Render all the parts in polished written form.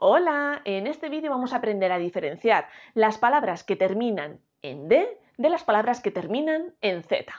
Hola, en este vídeo vamos a aprender a diferenciar las palabras que terminan en D de las palabras que terminan en Z.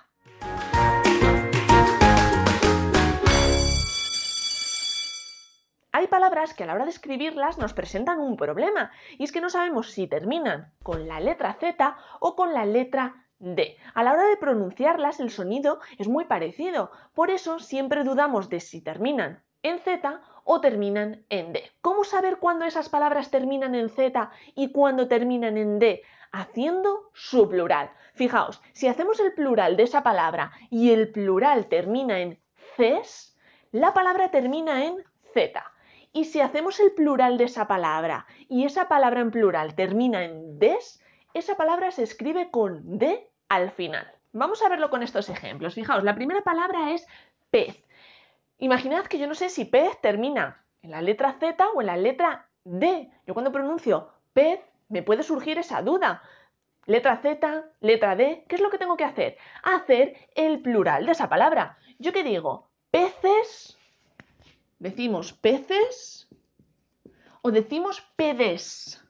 Hay palabras que a la hora de escribirlas nos presentan un problema, y es que no sabemos si terminan con la letra Z o con la letra D. A la hora de pronunciarlas el sonido es muy parecido, por eso siempre dudamos de si terminan en Z o terminan en D. ¿Cómo saber cuándo esas palabras terminan en Z y cuándo terminan en D? Haciendo su plural. Fijaos, si hacemos el plural de esa palabra y el plural termina en Cs, la palabra termina en Z. Y si hacemos el plural de esa palabra y esa palabra en plural termina en des, esa palabra se escribe con D al final. Vamos a verlo con estos ejemplos. Fijaos, la primera palabra es pez. Imaginad que yo no sé si pez termina en la letra Z o en la letra D. Yo cuando pronuncio pez me puede surgir esa duda. Letra Z, letra D, ¿qué es lo que tengo que hacer? Hacer el plural de esa palabra. ¿Yo qué digo? Peces. ¿Decimos peces o decimos pedes?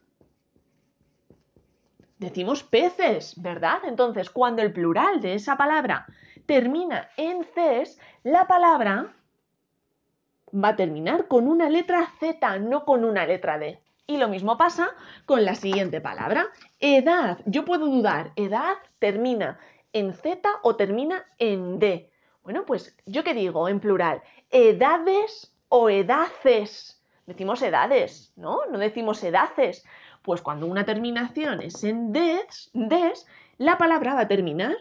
Decimos peces, ¿verdad? Entonces, cuando el plural de esa palabra termina en ces, la palabra va a terminar con una letra Z, no con una letra D. Y lo mismo pasa con la siguiente palabra, edad. Yo puedo dudar, ¿edad termina en Z o termina en D? Bueno, pues, ¿yo qué digo en plural? ¿Edades o edaces? Decimos edades, ¿no? No decimos edaces. Pues cuando una terminación es en des, la palabra va a terminar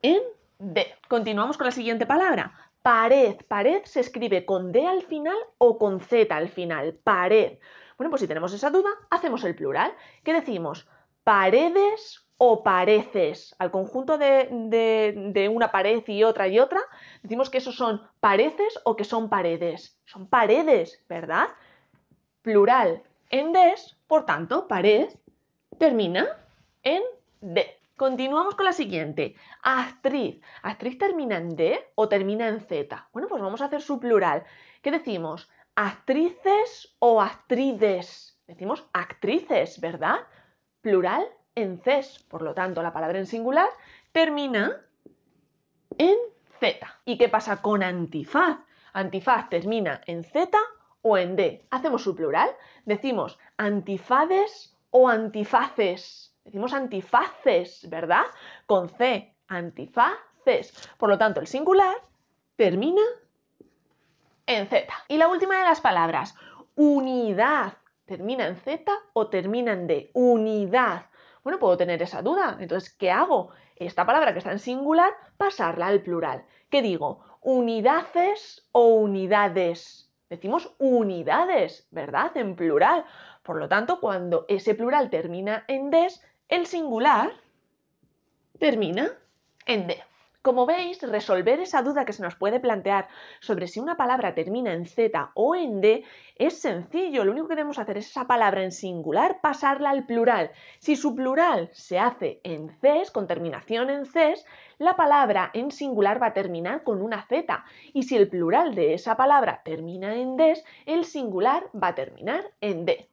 en D. Continuamos con la siguiente palabra. Pared. Pared se escribe con D al final o con Z al final. Pared. Bueno, pues si tenemos esa duda, hacemos el plural. ¿Qué decimos? ¿Paredes o pareces? Al conjunto de una pared y otra, decimos que esos son pareces o que son paredes. Son paredes, ¿verdad? Plural en des, por tanto, pared termina en D. Continuamos con la siguiente. Actriz. ¿Actriz termina en D o termina en Z? Bueno, pues vamos a hacer su plural. ¿Qué decimos? ¿Actrices o actrides? Decimos actrices, ¿verdad? Plural en ces. Por lo tanto, la palabra en singular termina en Z. ¿Y qué pasa con antifaz? Antifaz termina en Z o en D. Hacemos su plural. Decimos antifades o antifaces. Decimos antifaces, ¿verdad? Con C, antifaces. Por lo tanto, el singular termina en Z. Y la última de las palabras, unidad. ¿Termina en Z o termina en D? Unidad. Bueno, puedo tener esa duda. Entonces, ¿qué hago? Esta palabra que está en singular, pasarla al plural. ¿Qué digo? ¿Unidades o unidades? Decimos unidades, ¿verdad? En plural. Por lo tanto, cuando ese plural termina en des, el singular termina en D. Como veis, resolver esa duda que se nos puede plantear sobre si una palabra termina en Z o en D es sencillo. Lo único que debemos hacer es esa palabra en singular pasarla al plural. Si su plural se hace en ces, con terminación en ces, la palabra en singular va a terminar con una Z. Y si el plural de esa palabra termina en des, el singular va a terminar en D.